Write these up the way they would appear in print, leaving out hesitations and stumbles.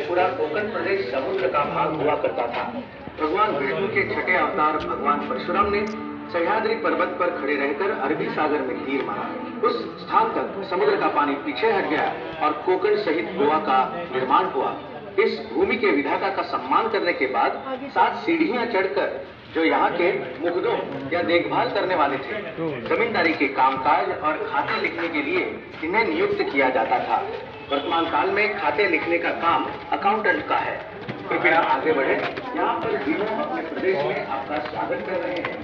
पूरा कोंकण प्रदेश समुद्र का भाग हुआ करता था। भगवान विष्णु के छठे अवतार भगवान परशुराम ने सह्याद्री पर्वत पर खड़े रहकर अरबी सागर में तीर मारा। उस स्थान तक समुद्र का पानी पीछे हट गया और कोंकण सहित गोवा का निर्माण हुआ। इस भूमि के विधाता का सम्मान करने के बाद 7 सीढ़ियां चढ़कर जो यहाँ के मुखदों या देखभाल करने वाले थे, जमींदारी के कामकाज और खाते लिखने के लिए इन्हें नियुक्त किया जाता था। वर्तमान काल में खाते लिखने का काम अकाउंटेंट का है। कृपया आगे बढ़े। यहाँ पर विनोद अपने प्रदेश में आपका स्वागत कर रहे हैं।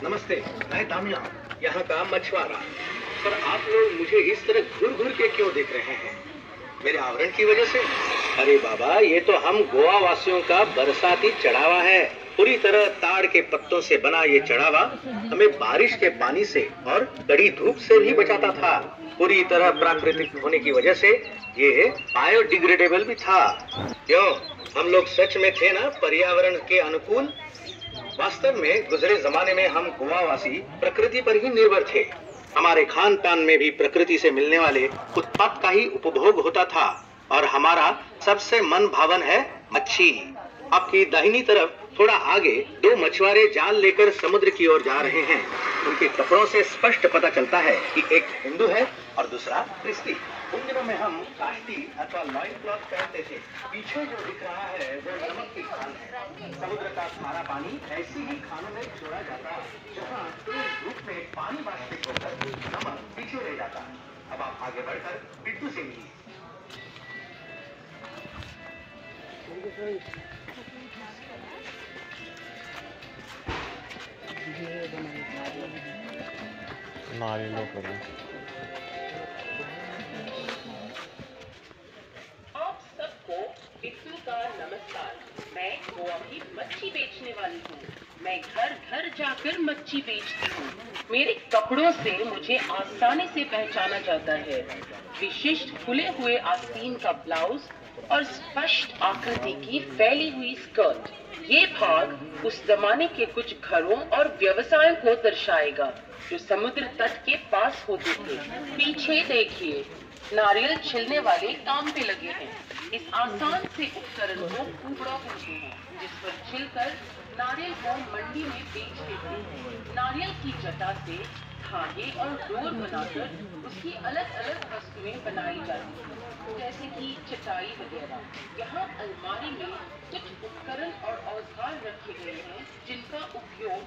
नमस्ते, मैं दामिया, यहाँ का मछुआरा। पर आप लोग मुझे इस तरह घूर घूर के क्यों देख रहे हैं? मेरे आवरण की वजह से? अरे बाबा, ये तो हम गोवा वासियों का बरसाती चढ़ावा है। पूरी तरह ताड़ के पत्तों से बना ये चढ़ावा हमें बारिश के पानी से और कड़ी धूप से भी बचाता था। पूरी तरह प्राकृतिक होने की वजह से ये बायोडिग्रेडेबल भी था। क्यों, हम लोग सच में थे ना पर्यावरण के अनुकूल? वास्तव में गुजरे जमाने में हम गोवावासी प्रकृति पर ही निर्भर थे। हमारे खान पान में भी प्रकृति से मिलने वाले उत्पाद का ही उपभोग होता था और हमारा सबसे मन भावन है मच्छी। आपकी दाहिनी तरफ थोड़ा आगे 2 मछुआरे जाल लेकर समुद्र की ओर जा रहे हैं। उनके कपड़ों से स्पष्ट पता चलता है कि एक हिंदू है और दूसरा क्रिस्ती। उन दिनों में हम काष्टी अथवा लॉइन क्लॉथ पहनते थे। पीछे जो दिख रहा है वो नमक की खान है। समुद्र का खारा पानी ऐसी ही खानों में छोड़ा जाता है जहाँ तेज धूप में पानी वाष्पित होकर नमक पीछे रह जाता है। अब आप आगे बढ़कर बिट्टू से मिलिए। आप सबको बिट्टू का नमस्कार। मैं गोवा की मच्छी बेचने वाली हूँ। मैं घर घर जाकर मच्छी बेचती हूँ। मेरे कपड़ों से मुझे आसानी से पहचाना जाता है। विशिष्ट खुले हुए आस्तीन का ब्लाउज और स्पष्ट आकृति की फैली हुई स्कर्ट। ये भाग उस जमाने के कुछ घरों और व्यवसायों को दर्शाएगा जो समुद्र तट के पास होते थे। पीछे देखिए, नारियल छिलने वाले काम पे लगे हैं। इस आसान से उपकरण को कुबड़ा कहते हैं, जिस पर छिलकर नारियल को मंडी में बेच देते हैं। नारियल की जटा से धागे और डोर बनाकर उसकी अलग अलग वस्तुएं बनाई जाती हैं, जैसे कि चटाई वगैरह। यहाँ अलमारी में कुछ उपकरण और औजार रखे गए हैं जिनका उपयोग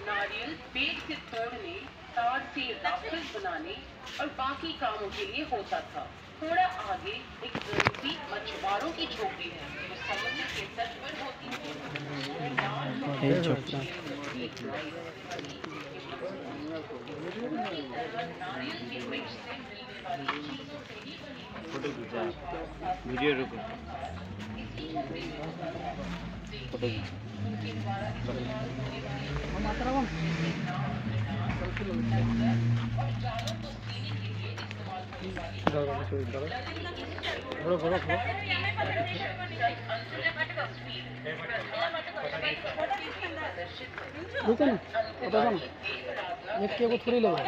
नारियल पेड़ से तोड़ने, तार से राफ्ट बनाने और बाकी कामों के लिए होता था। थोड़ा आगे एक जरूरी मछुआरों की झोपड़ी है जो समुद्र के तट पर होती है। नारियल के वृक्ष से मिलने वाली चीजों से ही बनी थोड़ी लगा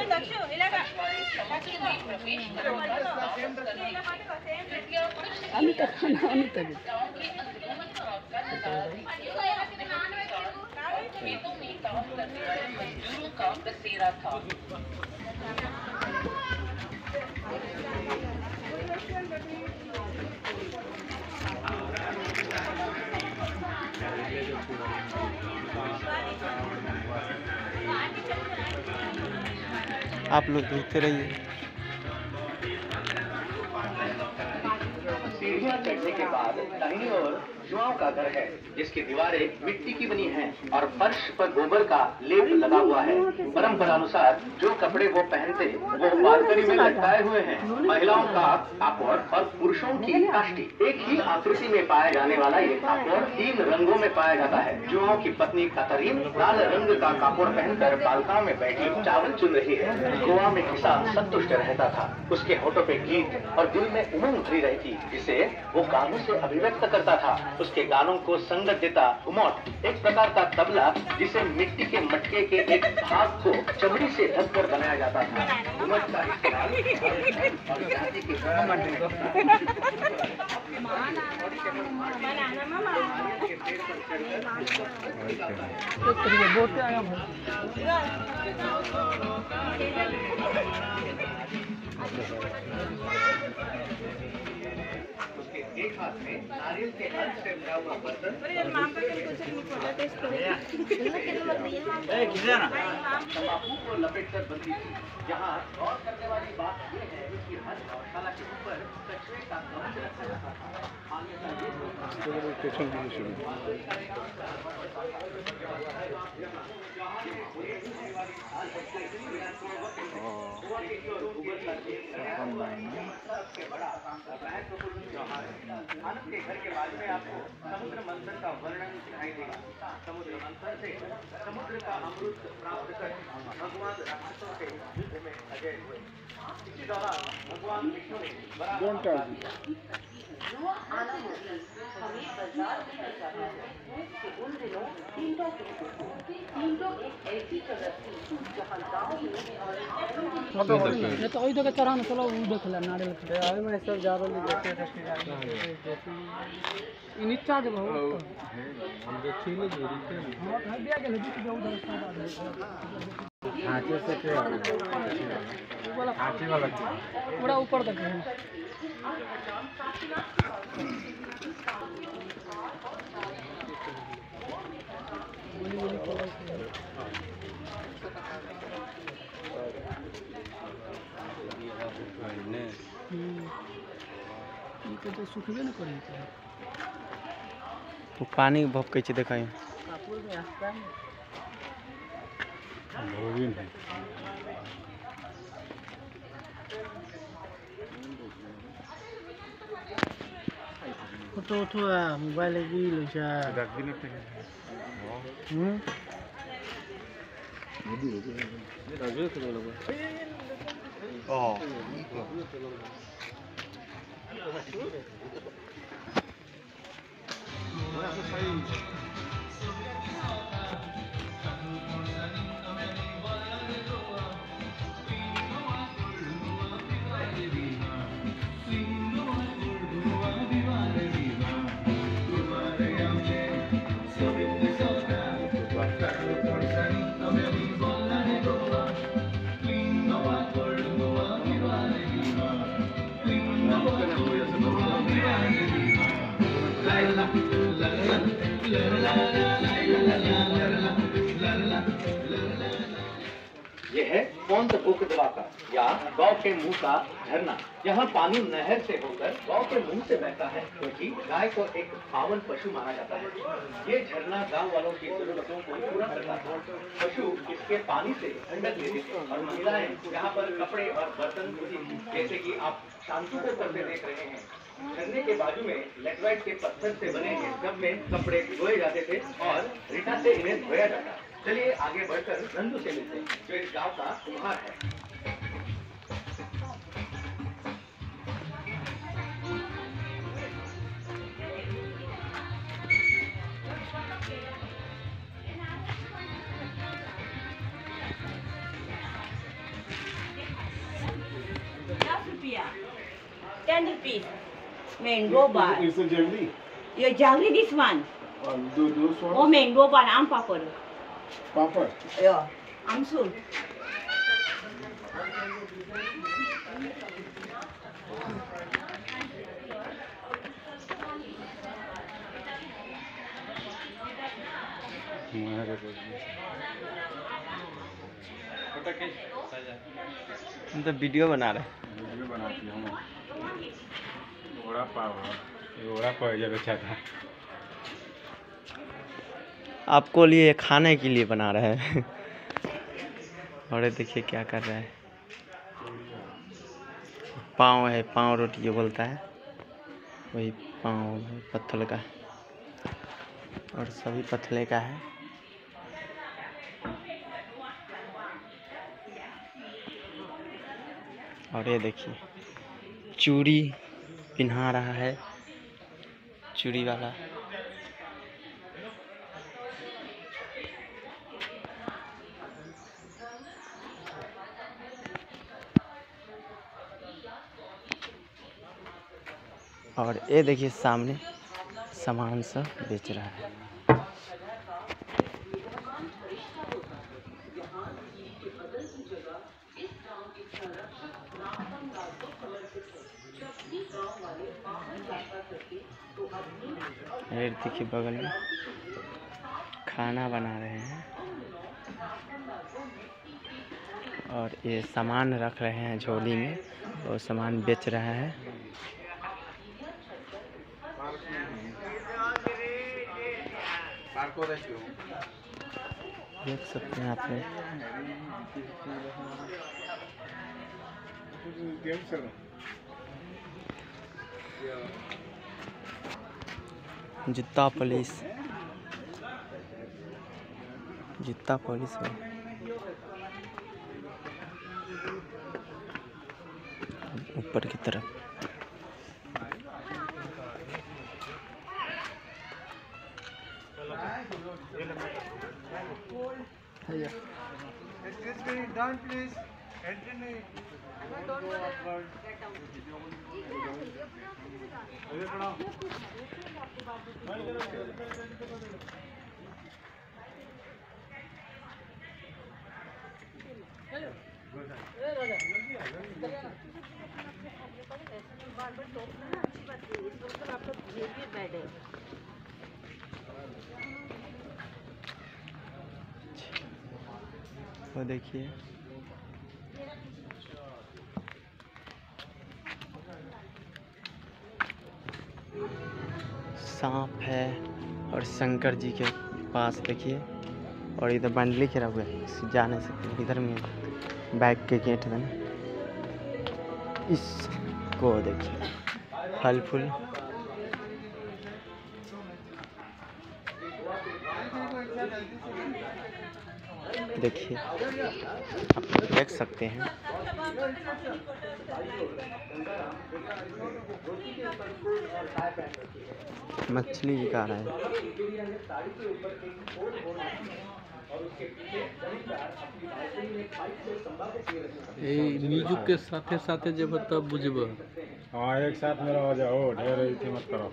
खेतों में काम करने वाले मजदूरों का बसेरा था। आप लोग देखते रहिए। सीढ़ियां चढ़ने के बाद दाहिनी ओर जुआओं का घर है, जिसकी दीवारें मिट्टी की बनी हैं और फर्श पर गोबर का लेप लगा हुआ है। परंपरा अनुसार जो कपड़े वो पहनते वो बालकनी में लटकाए हुए हैं। महिलाओं का कापड़ और पुरुषों की काष्टी। एक ही आकृति में पाया जाने वाला ये कापड़ 3 रंगों में पाया जाता है। जुआओं की पत्नी कतरीन लाल रंग का कापड़ पहनकर बालका में बैठी चावल चुन रही है। गोवा में किसान संतुष्ट रहता था। उसके होठों पे गीत और दिल में उमंग भरी रहती, जिसे वो गानों से अभिव्यक्त करता था। उसके गानों को संगत देता घुमौट एक प्रकार का तबला जिसे मिट्टी के मटके के एक भाग को चमड़ी से ढककर बनाया जाता था। घुमट का इस्तेमाल और जाति के एक हाथ में नारियल के हाथ से भरा हुआ बर्तन तंबाकू को लपेटकर बंदी थी। यहाँ गौर करने वाली बात यह है कि हर गौशाला के ऊपर कचरे का गमला रखा जाता था। आनंद के घर के बाजू में आपको समुद्र मंथन का वर्णन दिखाई देगा। समुद्र मंथन से समुद्र का अमृत प्राप्त कर भगवान राक्षसों से युद्ध में अजय हुए। इसी दौरान भगवान विष्णु ने बड़ा जो आना होगी हमें बाजार में ले जाना है कि उन दिनों तीनों एक ऐसी जगह थी जहाँ गाँव में ये तो वही जगह चढ़ा ना चलो वो देख ले नारियल के आए में सब जा रहे देखे नीचा जब हो हम देखी ले जोड़ी के हां हदिया के लगी जो उधर सब आगे से के वाला आगे वाला पूरा ऊपर तक है। तो सुखबे न करी वो पानी भपकै छै देखाइ कापुर में आस्ता है फोटो उठो मोबाइल भी लैसा यह है कौन सा बुक दबाका या गांव के मुंह का झरना। यहाँ पानी नहर से होकर गांव के मुंह से बहता है क्योंकि गाय को एक पावन पशु माना जाता है। ये झरना गांव वालों की जरूरतों को पूरा करता था। पशु इसके पानी से ठंडक लेते थे और महिलाएं यहाँ पर कपड़े और बर्तन धोती थी, जैसे कि आप शांति को करते देख रहे हैं। झरने के बाजू में लेटराइट के पत्थर से बने हैं जब में कपड़े धोए जाते थे और रीटा से इन्हें धोया जाता। चलिए आगे बढ़कर नंदू से मिलते हैं जो इस गांव का कुम्हार है। ₹10. 10 rupees. Mango bar. It's a jaggery. Your jaggery, this one. Those ones? Oh, mango bar, am papad. Papa. Yeah, I'm soon. हम तो वीडियो बना रहे हैं। वीडियो बनाती हूँ वड़ा पाव जब अच्छा था। आपको लिए खाने के लिए बना रहे हैं। और देखिए क्या कर रहा है। पाव है, पाव रोटी जो बोलता है वही पाव है पत्थर का, और सभी पत्थर का है। और ये देखिए चूड़ी पिन्हा रहा है, चूड़ी वाला। और ये देखिए सामने सामान सब बेच रहा है। ये देखिए बगल में खाना बना रहे हैं और ये सामान रख रहे हैं झोली में और सामान बेच रहा है। देख सकते हैं आप लोग। जूता पुलिस है। ऊपर की तरफ वो देखिए सांप है और शंकर जी के पास देखिए और इधर बंडली गिरा हुआ है, जा नहीं सकते। इधर में बैग के गेट में इसको देखिए फल फूल देखिए आप देख सकते हैं। मछली बिका रहा है। म्यूजिक के साथे साथे जब तब बुझब। हाँ एक साथ में रहो जाओ, ढेर इतनी मत करो,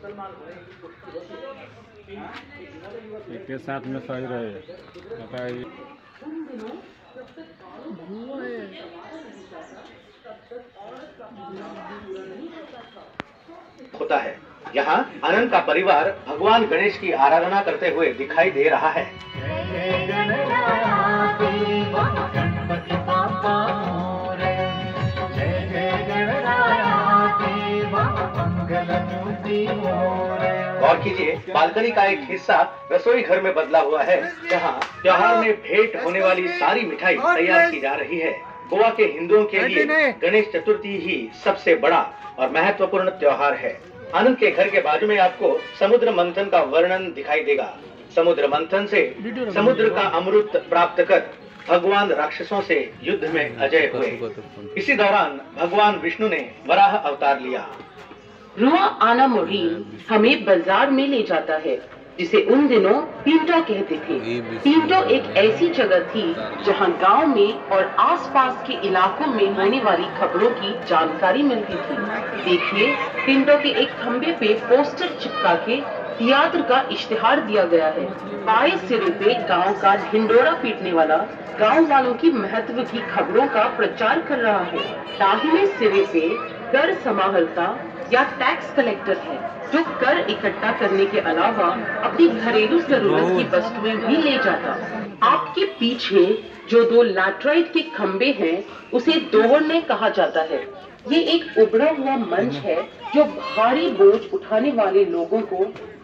एक के साथ में सही रहे। बताइए होता है। यहाँ आनंद का परिवार भगवान गणेश की आराधना करते हुए दिखाई दे रहा है। गौर कीजिए, बालकनी का एक हिस्सा रसोई घर में बदला हुआ है, जहाँ त्योहार में भेंट होने वाली सारी मिठाई तैयार की जा रही है। गोवा के हिंदुओं के लिए गणेश चतुर्थी ही सबसे बड़ा और महत्वपूर्ण त्योहार है। आनंद के घर के बाजू में आपको समुद्र मंथन का वर्णन दिखाई देगा। समुद्र मंथन से समुद्र का अमृत प्राप्त कर भगवान राक्षसों से युद्ध में अजय हुए। इसी दौरान भगवान विष्णु ने वराह अवतार लिया। रुआ आना मोरी हमें बाजार में ले जाता है, जिसे उन दिनों पिंटो कहते थे। पिंटो एक ऐसी जगह थी जहां गांव में और आसपास के इलाकों में होने वाली खबरों की जानकारी मिलती थी। देखिए, पिंटो के एक खंबे पे पोस्टर चिपका के थिएटर का इश्तिहार दिया गया है। बाएं सिरे पे गांव का ढिंडोरा पीटने वाला गांव वालों की महत्व की खबरों का प्रचार कर रहा है। दाहिने सिरे पे कर समाहर्ता या टैक्स कलेक्टर है, जो कर इकट्ठा करने के अलावा अपनी घरेलू जरूरत की वस्तुएं भी ले जाता। आपके पीछे जो दो लैटराइट के खंबे हैं, उसे दोवरने कहा जाता है। ये एक उभरा हुआ मंच है जो भारी बोझ उठाने वाले लोगों को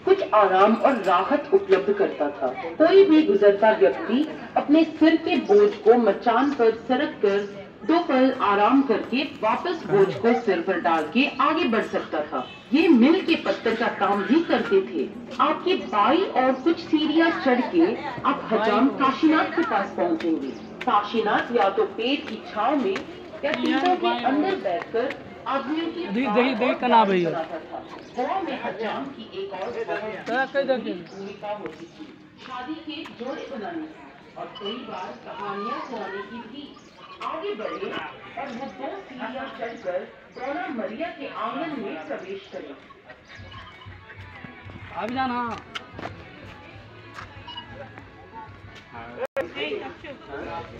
कुछ आराम और राहत उपलब्ध करता था। कोई भी गुजरता व्यक्ति अपने सिर के बोझ को मचान पर सरक कर 2 पल आराम करके वापस बोझ को सिर पर डाल के आगे बढ़ सकता था। ये मिल के पत्थर का काम भी करते थे। आपके बाई और कुछ सीढ़ियां चढ़ के आप हजाम काशीनाथ के पास पहुंचेंगे। काशीनाथ या तो पेट की छांव में या टीलों के अंदर बैठकर आदमियों की गोवा में हजाम की एक और भूमिका होती थी, शादी के जोड़े बनाने और कई बार कहानियां सुनाने की भी। आगे बढ़े और वो 2 सीढ़ियां चढ़कर दोना मरिया के आंगन में प्रवेश करें। अब जाना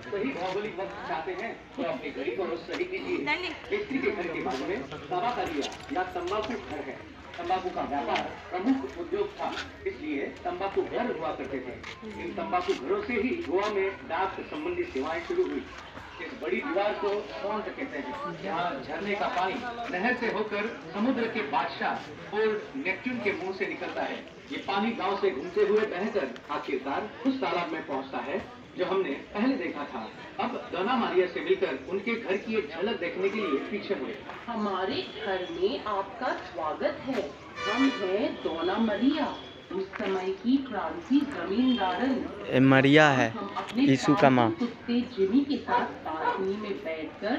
सही भौगोलिक वक्त चाहते हैं तो अपनी घड़ी को रोज सही कीजिए। मिस्त्री के घर के बाजू में तवा का दिया या तंबाकू घर है। तंबाकू का व्यापार प्रमुख उद्योग था, इसलिए तंबाकू घर हुआ करते थे। इन तंबाकू घरों से ही गोवा में डाक संबंधी सेवाएं शुरू हुई। इस बड़ी दीवार को फोंट कहते हैं। यहाँ झरने का पानी नहर से होकर समुद्र के बादशाह पोर्ट नेपच्यून के मुंह से निकलता है। ये पानी गांव से घूमते हुए बहकर आखिरकार उस तालाब में पहुंचता है जो हमने पहले देखा था। अब दोना मारिया से मिलकर उनके घर की एक झलक देखने के लिए पीछे हुए। हमारे घर में आपका स्वागत है। हम हैं दोना मरिया, उस समय की क्रांति जमींदारन। मरिया है यीशु का माँ। कुत्ते जिमी के साथ बालकनी में बैठकर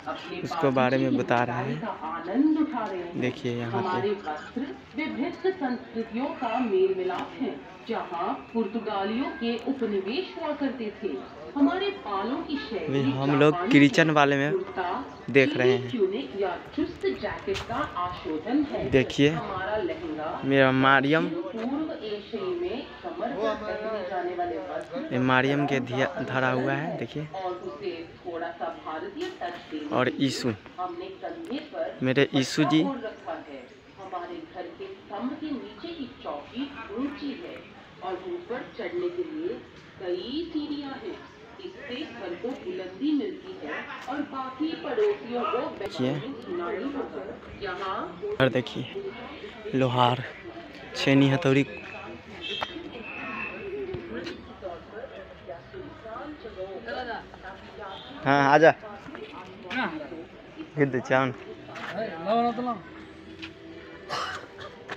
अपने उसको बारे में बता रहा है। का आनंद उठा रहे हैं। देखिए यहाँ हमारे पे वस्त्र विभिन्न संस्कृतियों का मेल मिलाप है। जहाँ पुर्तगालियों के उपनिवेश हुआ करते थे, हमारे बालों की शैली हम लोग क्रिश्चियन वाले में देख रहे हैं। ट्यूनिक या चुस्त जैकेट का आशोधन है। देखिए हमारा लहंगा मेरा मारियम, पूर्व एशिया में कमर पर पहने जाने वाले वस्त्र ये मारियम के धरा हुआ है। देखिए और उसे थोड़ा सा भारतीय टच देने और यीशु, हमने कंधे पर मेरे यीशु जी। रखा है। हमारे घर के स्तंभ के नीचे की चौकी ऊंची है और ऊपर चढ़ने के लिए कई सीढ़ियां हैं। इससे घर को बुलंदी मिलती है और बाकी पड़ोसियों को सुनाई होगा। यहाँ और देखिए लोहार, छेनी, हथौड़ी। हाँ आजा गिद्ध चांद। लाओ ना तो लाओ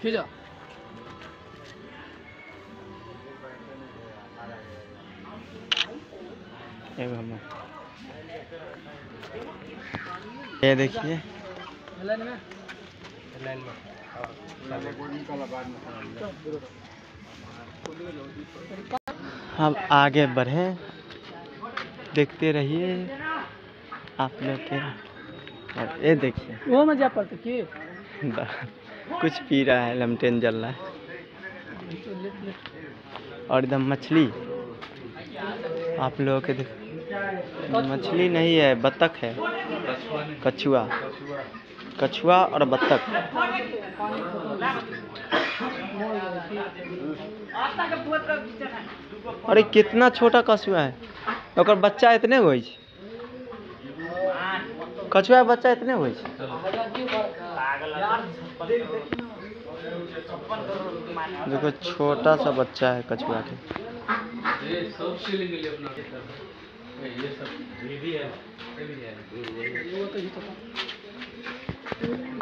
खींचा। ये देखिए हम आगे बढ़े, देखते रहिए आप लोग के। और ये देखिए वो मजा पड़ता कि कुछ पी रहा है, लमटेन जल रहा है। और एकदम मछली आप लोगों के देख, मछली नहीं है, बत्तख है, कछुआ, कछुआ और बत्तख। अरे कितना छोटा कछुआ है, और बच्चा इतने हो, कछुआ का बच्चा इतने हो। देखो छोटा सा बच्चा है कछुआ के।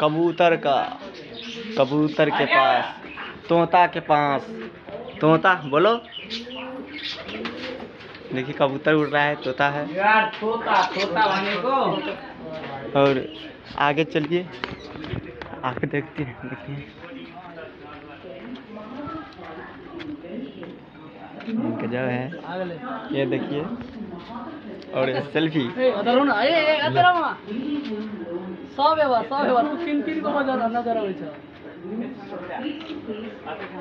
कबूतर का, कबूतर के पास, तोता के पास, तोता बोलो। देखिए कबूतर उड़ रहा है, तोता है यार, तोता तोता बने को। और आगे चलिए, आगे देखते हैं। देखिए गजब है, ये देखिए। और सेल्फी अदरो ना, ए अदरो मा सब है बा तू तीन को मजा नजर आवे छ।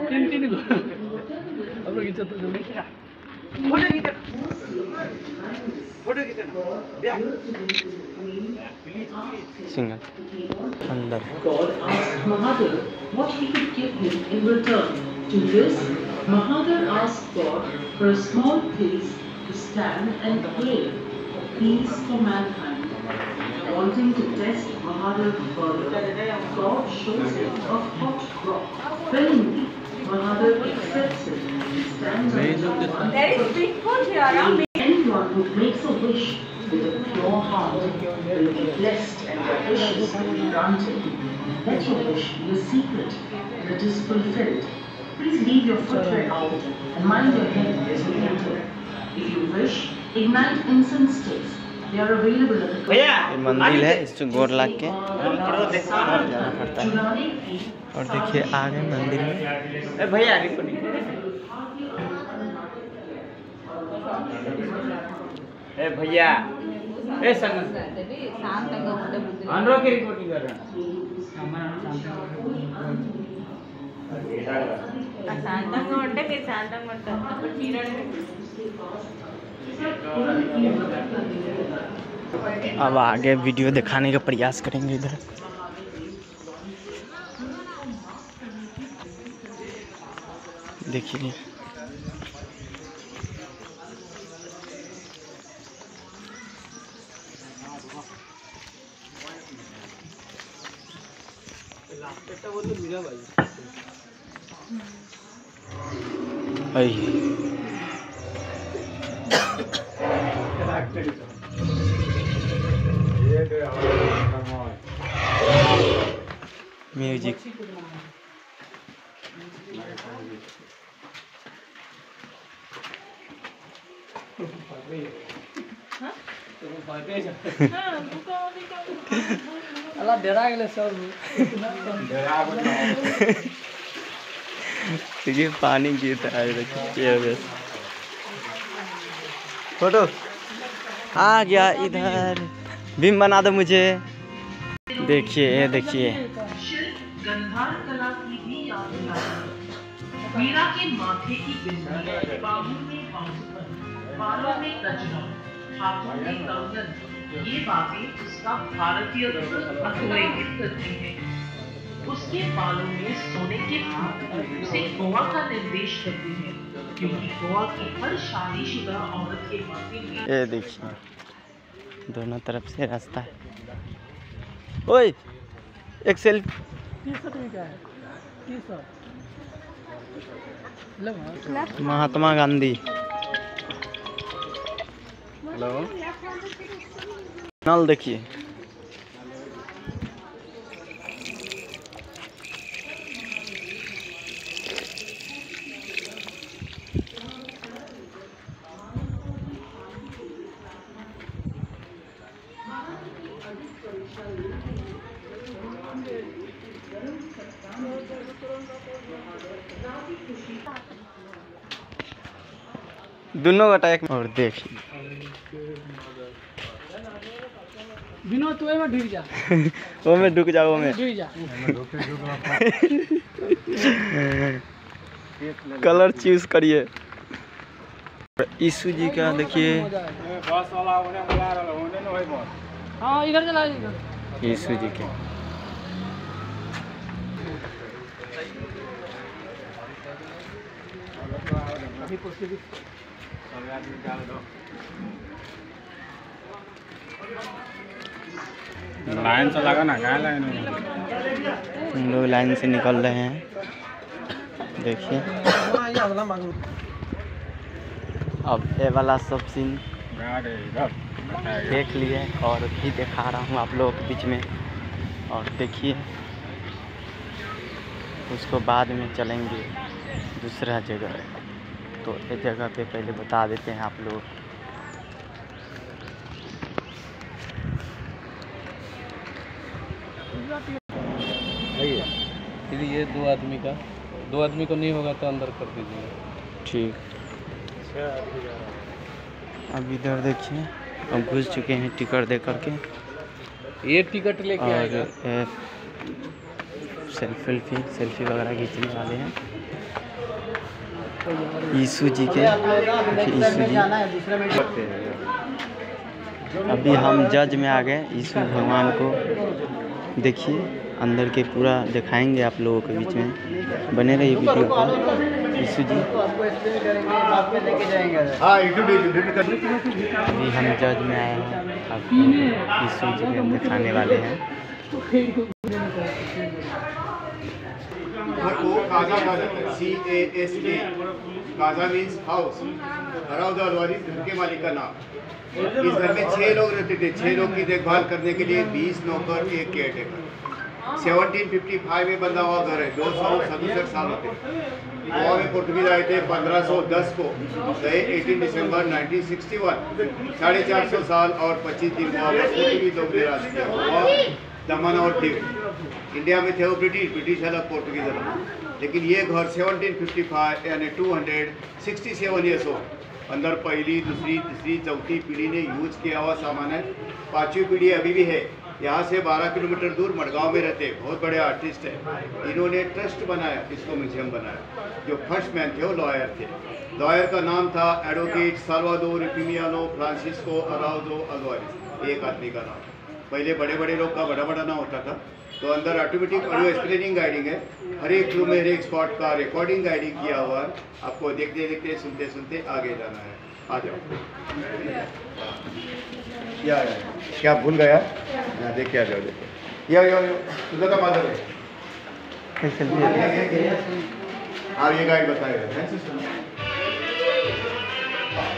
तीन को अब लोग इज्जत तो फोटो खींचना सिंगल अंदर। God asked Mahadev what he could give him in return. To this, Mahadev asked God for a small place to stand and pray, peace for mankind. Wanting to test Mahadev further, God shows him a hot rock. Willingly, Mahadev accepts it and stands on the one. There is big food here. Anyone who makes a wish with a pure heart will be blessed and their wishes will be granted. Let your wish be a secret and it is fulfilled. Please leave your footwear out and mind your head as you enter. If you wish, ignite incense sticks. They are available at the ये मंदिर है, इसको गोर लाग के जाना पड़ता है। और देखिए आगे मंदिर में भैया भैया ఏ సంగతి శాంతంగా ఉండే బుద్ధి అందరికి రిపోర్టింగ్ గారు శాంతంగా ఉంటే మీరు శాంతంగా ఉంటారు अब आगे वीडियो दिखाने का प्रयास करेंगे इधर। देखिए म्यूजिक अल्लाह डरा गेले सब देखिए पानी गिरता है बस। फोटो आ गया इधर। भीम बना दो मुझे। देखिए ये देखिए गंधार कला की भी याद दिलाती है। मीरा के माथे की बिंदी, बाहों में बांसुरी, बालों में गजरा, हाथों में कंगन, ये बातें उसका भारतीय रूप अधोरेखित करती हैं। उसके बालों में सोने के हाथ उसे गोवा का निर्देश करते हैं, क्योंकि गोवा की हर शादीशुदा औरत के माथे में ये देखिए दोनों तरफ से रास्ता है। ओए एक सेल्फी। टी-शर्ट भी क्या है टी-शर्ट महात्मा गांधी। हेलो नल देखिए दोनों का टाइम। और देखिए बिनो तू में ढुक जा वो में डूब जाओ में ढुक जा कलर चूज करिए। यीशु जी का देखिए बस वाला होने बुला रहा होने न होई बस। हाँ इधर चला इधर यीशु जी के लाइन से लगा ना क्या लाइन में हम लोग लाइन से निकल रहे हैं। देखिए अब ये वाला सब सीन गाड़ी इधर देख लिए और भी दिखा रहा हूँ आप लोगों के बीच में। और देखिए उसको बाद में चलेंगे दूसरा जगह। तो ये जगह पे पहले बता देते हैं आप लोग। फिर ये दो आदमी को नहीं होगा तो अंदर कर दीजिए। ठीक अब इधर देखिए हम घुस चुके हैं टिकट दे करके। ये टिकट लेके और आएगा सेल्फी वगैरह खींचने वाले हैं। यीशु जी के यीशु जी अभी हम जज में आ गए। यीशु भगवान को देखिए अंदर के पूरा दिखाएंगे आप लोगों के बीच में। बने रहिए वीडियो पर। यीशु जी अभी हम जज में आए हैं। आपको यीशु जी के दिखाने वाले हैं। घर को काजा कहा जाता है। CASA काजा मीन्स हाउस। हराउद अलवारी घर के मालिक का नाम। इस घर में 6 लोग रहते थे। 6 लोग की देखभाल करने के लिए 20 नौकर, एक केयरटेकर। 1755 में बंधा हुआ घर है। 267 साल होते हैं। गोवा में पुर्तगीज आए थे 1510 को। गए 18 दिसंबर 1961। 450 साल और 25 दिन गोवा में पुर्तगीज लोग ने राज किया। गोवा, दमन और दीव। इंडिया में थे वो ब्रिटिश अलग, पुर्तगीज अलग। लेकिन ये घर 1755 यानी 267 ईयर्स हो अंदर पहली, दूसरी, तीसरी, चौथी पीढ़ी ने यूज किया हुआ सामान है। 5वीं पीढ़ी अभी भी है। यहाँ से 12 किलोमीटर दूर मडगांव में रहते बहुत बड़े आर्टिस्ट हैं। इन्होंने ट्रस्ट बनाया, इसको म्यूजियम बनाया। जो फर्स्ट मैन थे वो लॉयर थे। लॉयर का नाम था advocate Salvador Efimiano Francisco Araujo Alvarez, एक आदमी का नाम। पहले बड़े बड़े लोग का बड़ा बड़ा नाम होता था। तो अंदर ऑटोमेटिक ऑडियो एक्सप्लेनिंग गाइडिंग है। हर एक रूम में हर एक स्पॉट का रिकॉर्डिंग गाइडिंग किया हुआ है। आपको देखते देखते सुनते सुनते आगे जाना है। आ जाओ। क्या भूल गया? यहाँ देख के आ जाओ। देखो यो तुझा का माधव है। हाँ ये गाइड बताएगा। ध्यान से सुनो।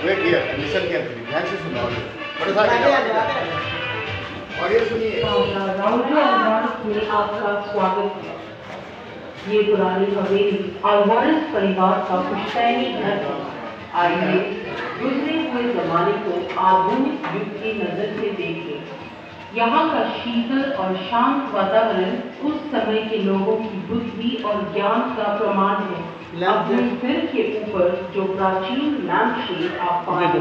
Wait here, listen carefully. ध्यान से सुनो। बड़े सारे ऑडियो सुनिए। में आपका स्वागत है। ये पुरानी हवेली अल्वारेज परिवार का पुश्तैनी घर है। आइए गुजरे हुए जमाने को आधुनिक युग की नजर से देखें। यहाँ का शीतल और शांत वातावरण उस समय के लोगों की बुद्धि और ज्ञान का प्रमाण है। अपने सिर के ऊपर जो प्राचीन लैंप शेड आप पाएंगे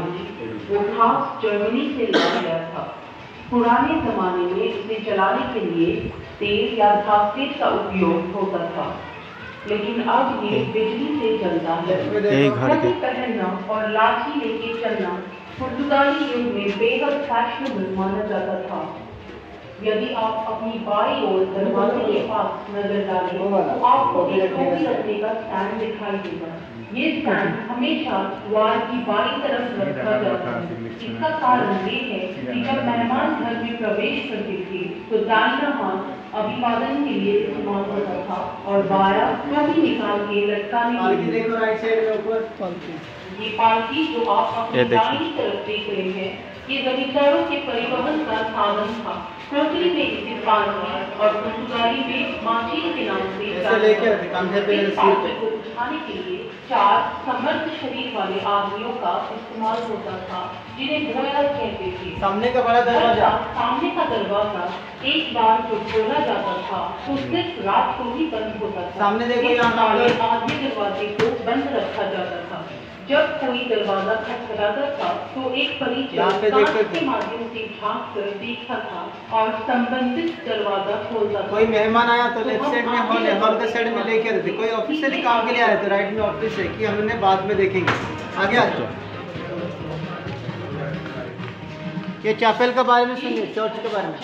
वो खास जर्मनी से लाया गया था। पुराने जमाने में इसे चलाने के लिए तेल या घासलेट का उपयोग होता था, लेकिन अब ये बिजली से चलता है। जैकेट पहनना और लाठी लेके चलना पुर्तगाली युग में बेहद फैशनेबल माना जाता था। यदि आप अपनी बाईं ओर दरवाजे के पास नजर डालें तो आपको एक टोपी रखने का स्टैंड दिखाई देगा। ये स्टैंड हमेशा द्वार की बाईं तरफ रखा जाता है। इसका कारण ये है कि जब मेहमान घर में प्रवेश करते थे तो दाहिना हाथ अभिवादन के लिए इस्तेमाल होता था और बायां टोपी निकाल के लटकाने के लिए। ये पालकी जो आप अपनी दाहिनी तरफ देख रहे हैं, ये जमींदारों के परिवहन का साधन था। कोटली में इसे पालकी और पुर्तगाली में माचील के नाम से इस पालकी को उठाने के लिए 4 समर्थ शरीर वाले आदमियों का इस्तेमाल होता था, जिन्हें घोड़ा कहते थे। सामने का बड़ा दरवाजा, सामने का दरवाजा एक बार जो खोला जाता था तो सिर्फ रात को ही बंद होता था। सामने देखो आधे दरवाजे को बंद रखा जाता था। जब कोई दरवाजा खटखटाता था तो एक परिचय कांच के माध्यम से झांक कर देखता था और संबंधित दरवाजा खोलता था। कोई मेहमान आया तो लेफ्ट साइड में हॉल है, हॉल के साइड में लेके आते थे। कोई ऑफिशियली काम के लिए आया तो राइट में ऑफिस है कि हमने बाद में देखेंगे। आगे आ जाओ। ये चैपल के बारे में सुनिए, चर्च के बारे में।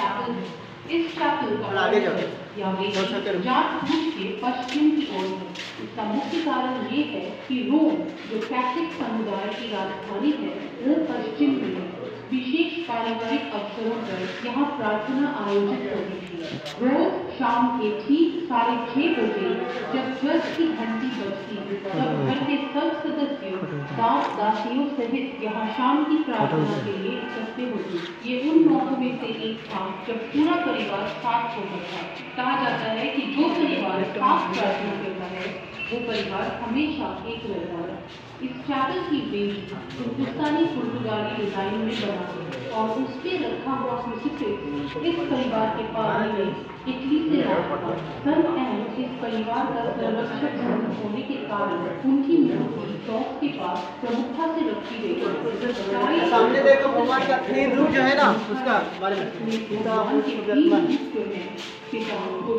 इस चैपल का आगे जाओ के पश्चिम की ओर है। इसका मुख्य कारण ये है कि रोम जो कैथोलिक समुदाय की राजधानी है वो पश्चिम में है। विशेष पारिवारिक अवसरों पर यहाँ प्रार्थना आयोजित होती थी। रोज शाम के ठीक 6:30 बजे जब चर्च की घंटी बजती तब घर के सब सदस्यों दास दासियों सहित यहाँ शाम की प्रार्थना के लिए इकट्ठे होते। ये उन मौकों में से एक था जब पूरा परिवार साथ होता था। कहा जाता है कि जो परिवार साथ प्रार्थना करता है वो परिवार हमेशा एक रहता है। इस चैपल की बेस हिंदुस्तानी पुर्तगाली डिजाइन में बना है और उस पर रखा हुआ क्रूसीफिक्स इस परिवार के पादरी ने इटली से लाया था। सन एंड इस परिवार का सर्वोच्च होने के कारण उनकी मूर्ति चौक के पास प्रमुखता से रखी गई। सामने देखो भगवान का 3 रूप जो है ना, उसका बारे में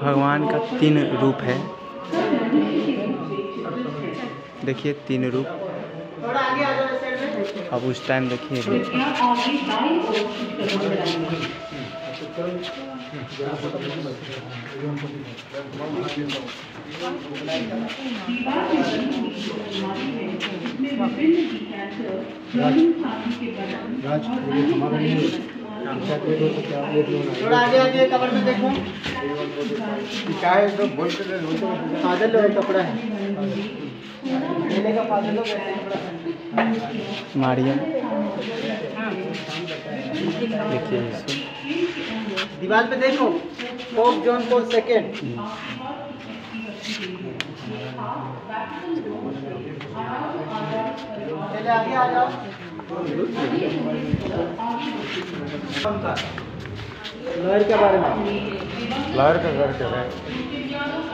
भगवान का 3 रूप है। देखिए 3 रूप। थोड़ा आगे आ जाओ साइड में। अब उस टाइम देखिए थोड़ा आगे कवर में देखो। क्या है तो बोलते फादर लोग कपड़ा है का फादर लोग मारियम। देखिए दीवार पे देखो, पोप जॉन पॉल सेकेंड। चलिए आगे आ जाओ। लॉयर के बारे में, लॉयर का घर क्या है,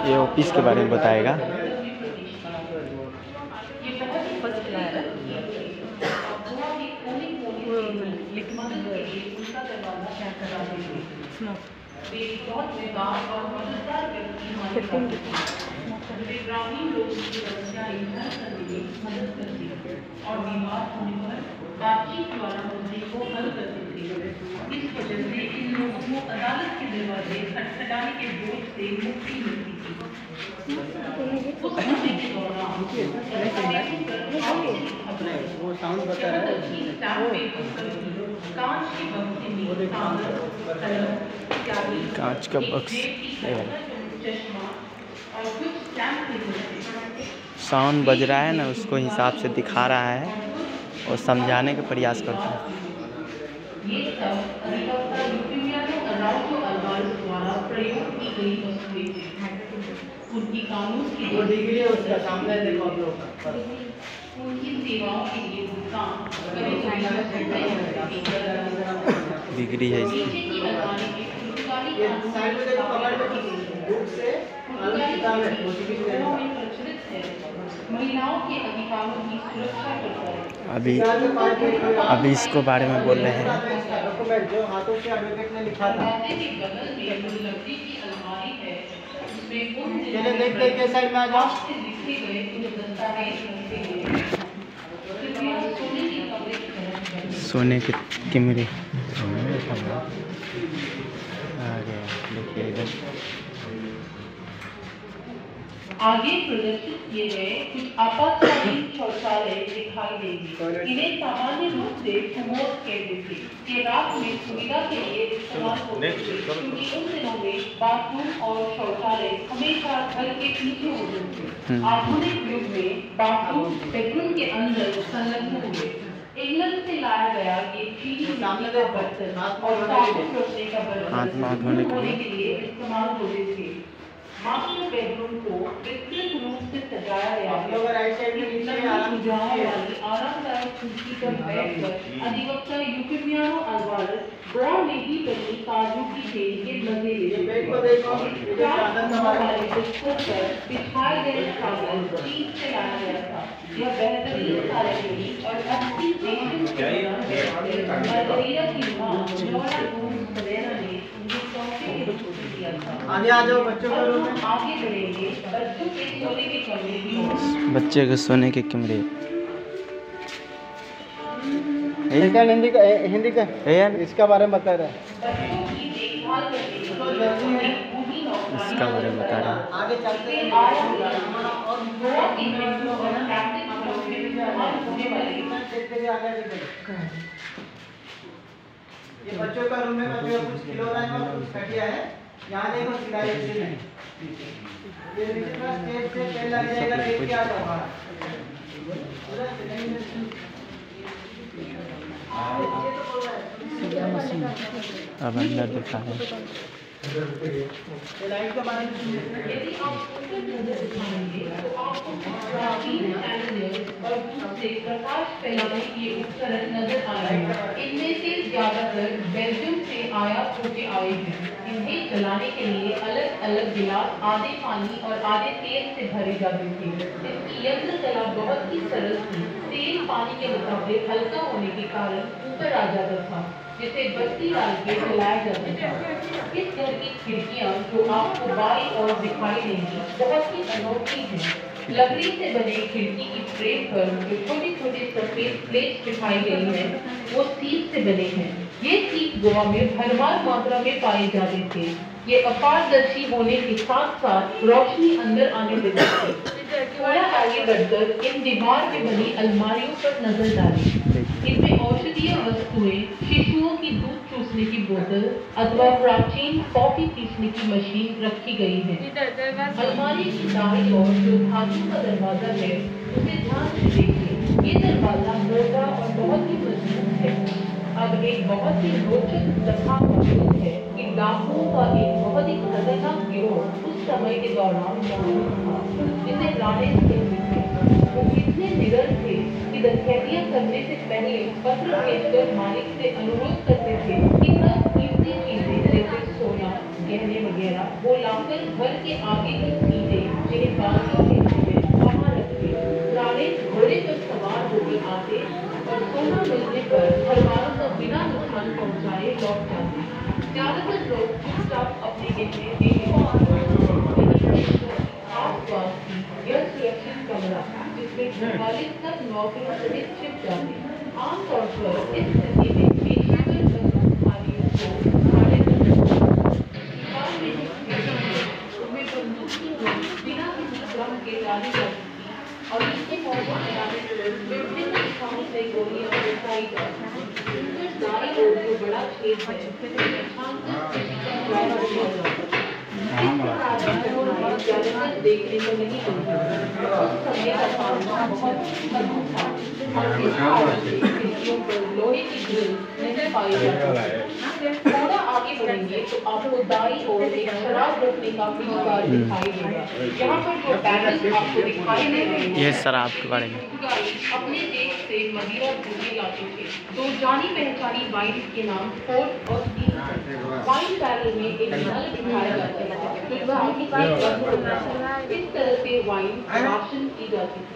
ये ऑफिस के बारे में बताएगा। बहुत विकास और मददगार व्यक्ति माने जाते थे। वे ग्रामीण लोगों की समस्याएं हल करने में मदद करते थे और बीमार होने पर बातचीत द्वारा मुद्दे को हल करते थे। इस वजह से इन लोगों को अदालत के दरवाजे खटखटाने के बोझ से मुक्ति मिलती थी। उस समय के दौरान वो साउंड बता रहा है कांच का बक्स साउंड बज रहा है ना, उसको हिसाब से दिखा रहा है और समझाने का प्रयास करता है। ये सब अधिवक्ता यूफिमियानो अराउजो अल्वारेज द्वारा प्रयोग की गई वस्तुएं हैं। उनकी कानून की डिग्री है उसका सामने देखो आप लोग उनकी सेवाओं के लिए भुगतान डिग्री है इसकी। नीचे की अलमारी में पुर्तगाली ये साइड में देखो कवर में बुक से किताब है कानूनों में प्रचलित है। महिलाओं के अधिकारों की सुरक्षा करता है। अभी इसको बारे में बोल रहे हैं। डॉक्यूमेंट जो हाथों से एडवोकेट ने लिखा था। दरवाजे के बगल में जो लकड़ी की अलमारी है उसमें उन चलिए देखते हैं किस साइड में आ जाओ। से लिखे गए कुछ दस्तावेज रखे गए हैं। कृपया सोने की कमरे की तरफ जाएं। सोने के कैमरे आ गया, देखिए इधर आगे प्रदर्शित किए गए कुछ आपातकालीन शौचालय दिखाई देंगे। इन्हें सामान्य रूप से कुमोड कहते थे। ये रात में सुविधा के लिए इस्तेमाल होते थे, क्योंकि उन दिनों में बाथरूम और शौचालय हमेशा घर के पीछे होते थे। आधुनिक युग में बाथरूम बेडरूम के अंदर संलग्न हुए। इंग्लैंड से लाया गया ये चीनी मिट्टी का बर्तन और साबुन रखने का हाथ बर्तन में धोने के होने के लिए इस्तेमाल होते थे। मास्टर बेडरूम को विस्तृत रूप से सजाया गया है। आरामदायक कुर्सी पर बैठकर अधिवक्ता यूफिमियानो अल्वारेज गोवा में ही बनी काजू की तेल के मजे ले बिस्तर पर बिछाए गए चादर चीन से लाया गया था। यह बेहतरीन कार्यशैली और अच्छी पेशेंस के मलेरिया की मां लॉरा गोम्स वगैरह ने उनके सौंपे के रूप में दिया था। आगे आ जाओ बच्चों को रूम में। आगे बढ़ेंगे बच्चों के सोने के कमरे की ओर। बच्चे के सोने के कमरे। हिंदी का यार इसका बारे में बता रहा है। बच्चों की देखभाल करने के लिए पूरी इसका बारे में बता रहा है। आगे चलते हैं और गोवा के मेट्रो और ट्रैफिक पुलिस में इस्तेमाल होने वाले देखते हुए आगे ये बच्चों का रूम है। बच्चों का कुछ खिलौना है और कुछ खटिया है। यहाँ देखो सिलाई से नहीं ये नीचे का स्टेज से तेल लग जाएगा देख के आ जाओ बाहर। अब अंदर दिखा है। लाइट के बारे में यदि आप ऊपर नजर दिखाएंगे तो आपको ग्रामीण एंगल और दूसरे प्रकाश फैलाने के उपकरण नजर आएंगे। इनमें से ज्यादातर बेल्जियम से आयात होके आए हैं। इन्हें चलाने के लिए अलग अलग गिलास आधे पानी और आधे तेल से भरे जाते थे। इसकी यंत्र कला बहुत ही सरल थी। तेल पानी के मुकाबले हल्का होने के कारण ऊपर आ जाता था, जिसे बत्ती डाल के जलाया जाता था। इस घर की खिड़कियां जो आपको बाईं ओर दिखाई देंगी बहुत ही अनोखी हैं। लकड़ी से बने खिड़की की फ्रेम पर जो छोटी छोटी सफेद प्लेट दिखाई गई है वो सीप से बने हैं। ये सीप गोवा में भरमार मात्रा में पाए जाते थे। ये अपारदर्शी होने के साथ साथ रोशनी अंदर आने देते थे। थोड़ा आगे बढ़कर इन दीवार में बनी अलमारियों पर नजर डालें। इनमें औषधीय वस्तुएं, शिशुओं की दूध चूसने की बोतल अथवा प्राचीन कॉफी पीसने की मशीन रखी गई है। अलमारी की दाईं ओर जो धातु का दरवाजा है उसे ध्यान से देखिए। ये दरवाजा मोटा और बहुत ही मजबूत है। अब एक बहुत ही रोचक कथा मौजूद है कि डाकुओं का एक बहुत ही खतरनाक गिरोह उस समय के दौरान मौजूद था, जिसे राणे कहते थे। वो इतने निडर थे कि डकैतियां करने से पहले पत्र भेजकर मालिक से अनुरोध करते थे कि सब कीमती चीजें जैसे सोना, गहने वगैरह वो लाकर घर के आगे की चीजें जिन्हें बांधों के लिए वहां रखते। राणे घोड़े पर सवार होकर आते और सोना मिलने पर घरवालों को बिना नुकसान पहुंचाए लौट जाते। ज्यादातर लोग चुपचाप ऐसे कहने दे यह सुरक्षित कमरा जिसमें 44 तक नौकरों सहित छिप जाते। आमतौर पर इस स्थिति में पेशेवर कर्मचारियों को साढ़े 10 उनमें बंदूक की गोली बिना किसी क्रम के डाली जाती थी और इसके मौजूद बनाने पर विभिन्न दिशाओं से गोलियां उठाई जाती थी। दाई ओर जो बड़ा छेद है देखने को नहीं मिलता। उस समय का सामना बहुत कठिन था और इस कारण से खिड़कियों पर लोहे की ग्रिल नहीं पाई जाती। थोड़ा आगे बढ़ेंगे तो आपको दाई ओर एक शराब रखने का द्वार दिखाई देगा। यहाँ पर जो बैरल आपको दिखाई दे रहे हैं ये शराब के बारे में अपने देश से मदिरा दूरी लाते थे। तो जानी पहचानी वाइन के नाम फोर्ट और स्टील वाइन बैरल में एक नल दिखाया जाता है जो सामने से बंद होता है। इस तरह से वाइन राशन की जाती थी।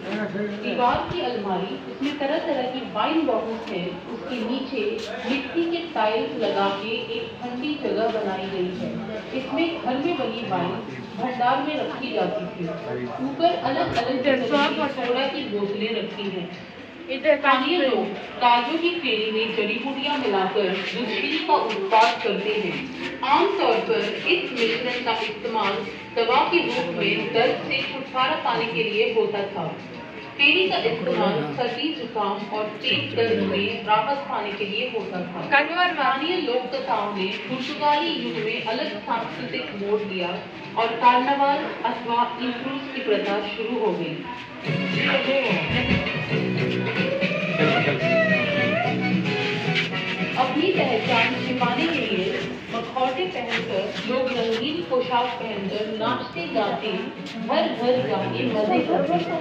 दीवार की अलमारी इसमें तरह तरह की वाइन बॉटल्स है। उसके नीचे मिट्टी के टाइल्स लगा के एक ठंडी जगह बनाई गई है। इसमें घर में बनी वाइन भंडार में रखी जाती थी। ऊपर अलग अलग सोडा की बोतलें रखी हैं। स्थानीय लोग काजू की फेरी में जड़ी बूटियां मिलाकर दूसरी का उत्पाद करते हैं। आमतौर पर इस मिश्रण का इस्तेमाल दवा के रूप में दर्द से छुटकारा पाने के लिए होता था। फेरी का इस्तेमाल सर्दी जुकाम और पेट दर्द में राहत पाने के लिए होता था। स्थानीय लोक कथाओं ने पुर्तगाली युग में अलग सांस्कृतिक मोड़ लिया और कार्नावाल अथवा इंक्रूज की प्रथा शुरू हो गई। अपनी पहचान छिपाने के लिए मखौटे पहनकर लोग रंगीन पोशाक पहनकर नाचते गाते घर घर जाके मजे करते हैं।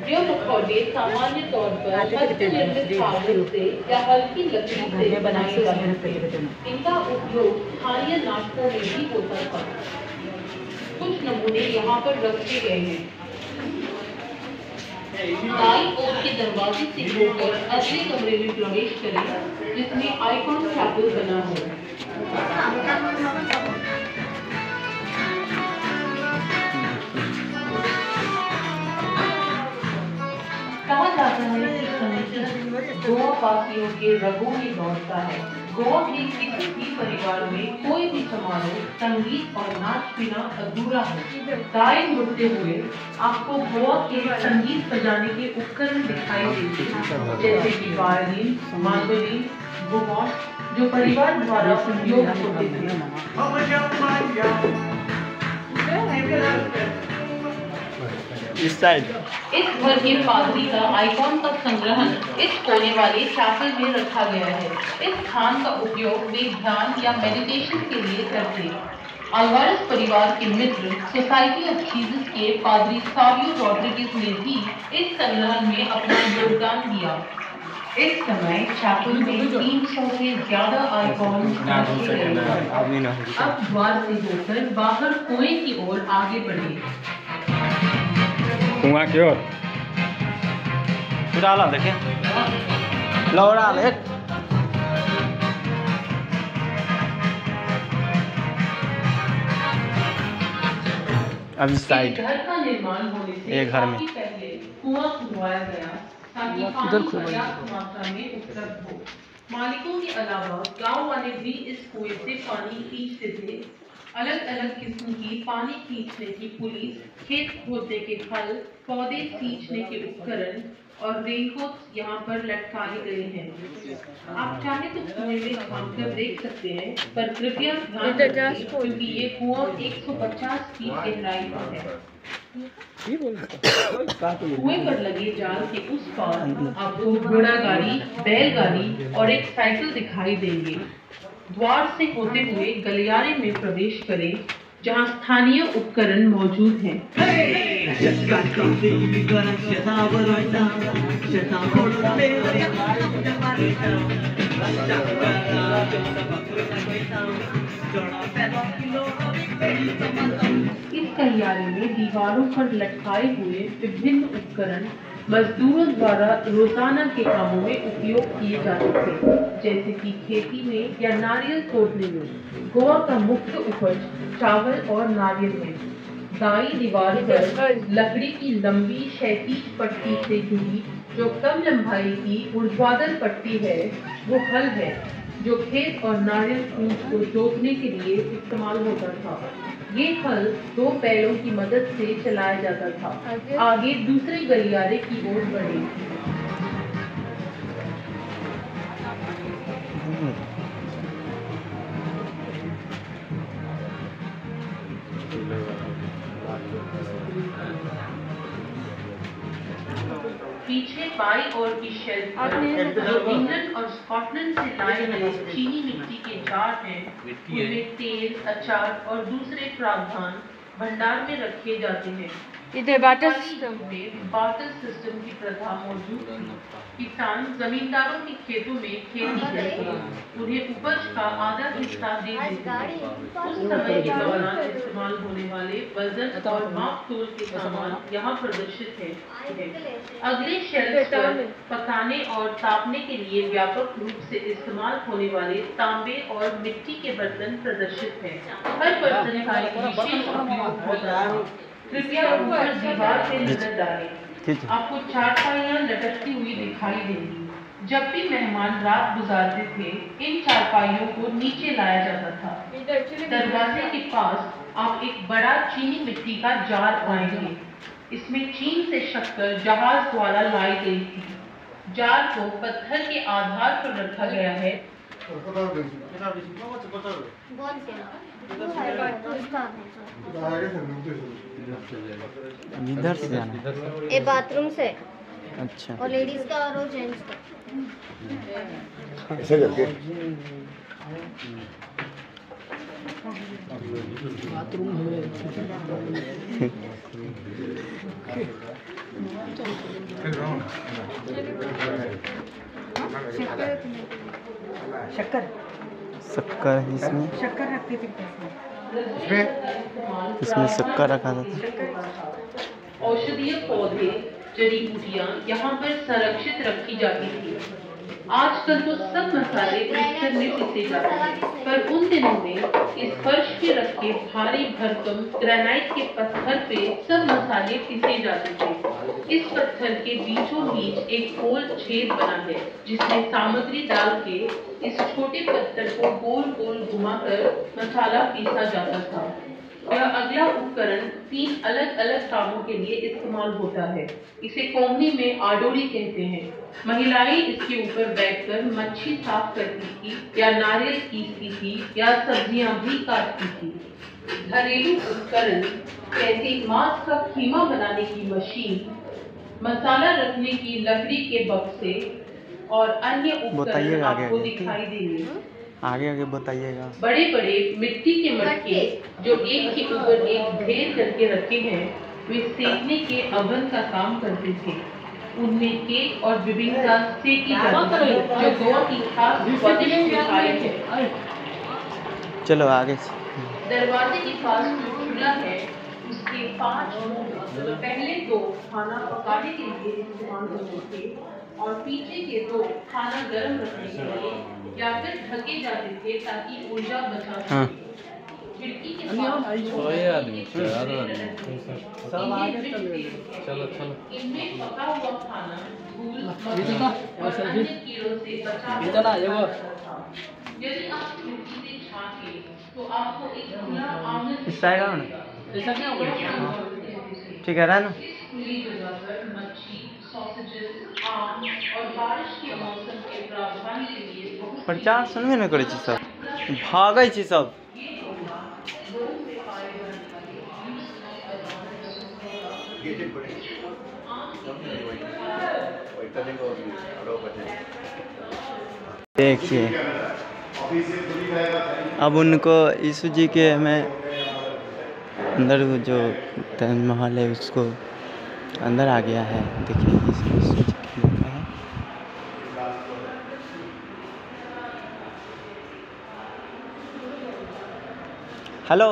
ये मखौटे सामान्य तौर पर हस्तनिर्मित कागज से या हल्की लकड़ी से बनाए जाते हैं। इनका उपयोग स्थानीय नाटकों में भी होता था। कुछ नमूने यहाँ पर रखे गए हैं। दाईं ओर के दरवाजे से होकर अगले कमरे में प्रवेश करें जिसमें आइकॉन चैपल बना है। कहा जाता है कि संगीत गोवा वासियों के रगों में दौड़ता है। गोवा के किसी भी परिवार में कोई भी समारोह संगीत और नाच बिना अधूरा है। दाएं मुड़ते हुए आपको गोवा के संगीत बजाने के उपकरण दिखाई देते हैं जैसे कि वायलिन, मांडोलिन, गोवाट जो परिवार द्वारा उपयोग होते थे। इस साइड इस घर के पादरी का आइकॉन का संग्रहण इस कोने वाले चैपल में रखा गया है। इस स्थान का उपयोग वे ध्यान या मेडिटेशन के लिए करते। अल्वारेस परिवार के मित्र सोसाइटी ऑफ जीसस के पादरी सावियो रॉड्रिगेज ने भी इस संग्रहण में अपना योगदान दिया। इस समय चैपल में 300 से ज्यादा आइकॉन रखे गए हैं। अब द्वार से होकर बाहर कुएं की ओर आगे बढ़े। कुआं की ओर उड़ा ला देखे लौड़ा ले अब इस साइड घर का निर्माण होने से एक घर में काफी पहले कुआं खुदवाया गया ताकि पानी पर्याप्त मात्रा में उपलब्ध हो। मालिकों के अलावा गांव वाले भी इस कुएं से पानी खींचते थे। अलग अलग किस्म की पानी खींचने की पुलिस, खेत खोदने के हल, पौधे सींचने के उपकरण और रेनकोट यहाँ पर लटकाए गए हैं। आप चाहे तो कुएं में झांककर देख सकते हैं, पर कृपया ध्यान रखें क्योंकि ये कुआं 150 फीट गहराई पर है। कुएं पर लगे जाल के उस पार आपको घोड़ा गाड़ी, बैलगाड़ी और एक साइकिल दिखाई देंगे। द्वार से होते हुए गलियारे में प्रवेश करें जहां स्थानीय उपकरण मौजूद हैं। इस गलियारे में दीवारों पर लटकाए हुए विभिन्न उपकरण मजदूरों द्वारा रोजाना के कामों में उपयोग किए जाते थे, जैसे कि खेती में या नारियल तोड़ने में। गोवा का मुख्य उपज चावल और नारियल है। दाई दीवार पर लकड़ी की लंबी क्षैतिज पट्टी से जुड़ी जो कम लंबाई की ऊर्ध्वाधर पट्टी है वो हल है, जो खेत और नारियल फूस को जोतने के लिए इस्तेमाल होता था। ये हल 2 बैलों की मदद से चलाया जाता था। आगे दूसरे गलियारे की ओर बढ़े। पीछे बाई ओर की शेल्फ पर जो इंग्लैंड और स्कॉटलैंड से लाए गए चीनी मिट्टी के जार हैं, उनमें तेल, अचार और दूसरे प्रावधान भंडार में रखे जाते हैं। इधर बाटर सिस्टम की प्रथा मौजूद थी। किसान जमींदारों के खेतों में खेती करते, उन्हें उपज का आधा हिस्सा दे देते हैं। उस समय के दौरान इस्तेमाल होने वाले वजन और माप तोल के सामान यहाँ प्रदर्शित है। अगले शेल्फ पर पकाने और तापने के लिए व्यापक रूप से इस्तेमाल होने वाले तांबे और मिट्टी के बर्तन प्रदर्शित हैं। हर बर्तन का एक विशेष उपयोग होता है। कृपया ऊपर दीवार से नजर डालें। आपको चारपाइयां लटकती हुई दिखाई देंगी। जब भी मेहमान रात गुजारते थे, इन चारपाइयों को नीचे लाया जाता था। दरवाजे के पास आप एक बड़ा चीनी मिट्टी का जार पाएंगे। इसमें चीन से शक्कर जहाज द्वारा लाई गई थी। जार को पत्थर के आधार पर रखा गया है। इधर से जाना। ये बाथरूम से अच्छा। और लेडीज का और जेंट्स का। ऐसे करके शक्कर है इसमें। शक्कर रखते थे इसमें शक्कर रखा था। औषधीय पौधे, जड़ी बूटियां यहाँ पर संरक्षित रखी जाती थी। आजकल तो सब मसाले मिक्सर में पीसे जाते हैं, पर उन दिनों में इस फर्श पे रखे भारी भरकम ग्रेनाइट के पत्थर पे सब मसाले पीसे जाते थे। इस पत्थर के बीचों बीच एक गोल छेद बना है, जिसमें सामग्री डाल के इस छोटे पत्थर को गोल गोल घुमाकर मसाला पीसा जाता था। यह अगला उपकरण 3 अलग अलग कामों के लिए इस्तेमाल होता है। इसे कोमनी में आडोरी कहते हैं। महिलाएं इसके ऊपर बैठकर मच्छी साफ करती थी या नारियल पीसती थी या सब्जियां भी काटती थी। घरेलू उपकरण जैसे मांस का कीमा बनाने की मशीन, मसाला रखने की लकड़ी के बक्से और अन्य उपकरण आपको दिखाई देंगे। आगे आगे बताइएगा। बड़े बड़े मिट्टी के मटके जो एक के ऊपर एक ढेर करके रखे हैं, वे सेकने के अवन का काम करते थे। उनमें केक और बिबिंका सेकी जाती थी, जो गोवा की खास स्वादिष्ट मिठाई है। चलो आगे। दरवाजे के पास जो चूल्हा है, उसके 5 मुंह पहले 2 खाना पकाने के लिए इस्तेमाल होते थे और पीछे के 2 खाना गर्म रखने के लिए या फिर ढके जाते थे ताकि ऊर्जा बचा सके। खिड़की के इनमें पका हुआ खाना धूल और अन्य कीड़ों से बचा होता था। यदि आप खिड़की से झांके तो आपको एक खुला आंगन ऐसा क्या होगा? ठीक है ना। खुली जगह पर मच्छी, सॉसेजेस, आम और बारिश के मौसम के प्रावधान के लिए बहुत प्रचार सुनबे न करै छी सब, भागै छी सब। देखिए अब उनको यीशु जी के हमें अंदर जो ताजमहल है उसको अंदर आ गया है। देखिए यीशु जी की लिखा है। हेलो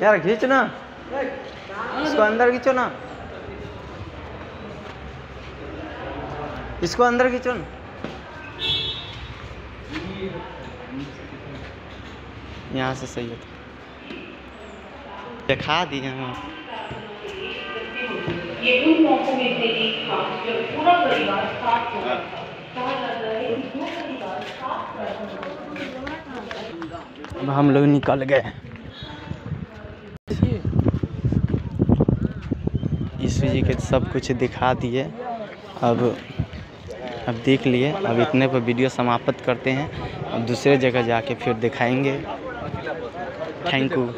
यार खींच ना, इसको अंदर खींचो ना, इसको अंदर खींचो ना। यहाँ से सही होता, दिखा दिए हम। ये उन मौकों में से एक था जब पूरा परिवार साथ हो गया था। कहा जाता है कि जो परिवार साथ रहता है। अब हम लोग निकल गए। ईश्वर जी के सब कुछ दिखा दिए। अब देख लिए। अब इतने पर वीडियो समाप्त करते हैं। अब दूसरे जगह जाके फिर दिखाएंगे। Thank you.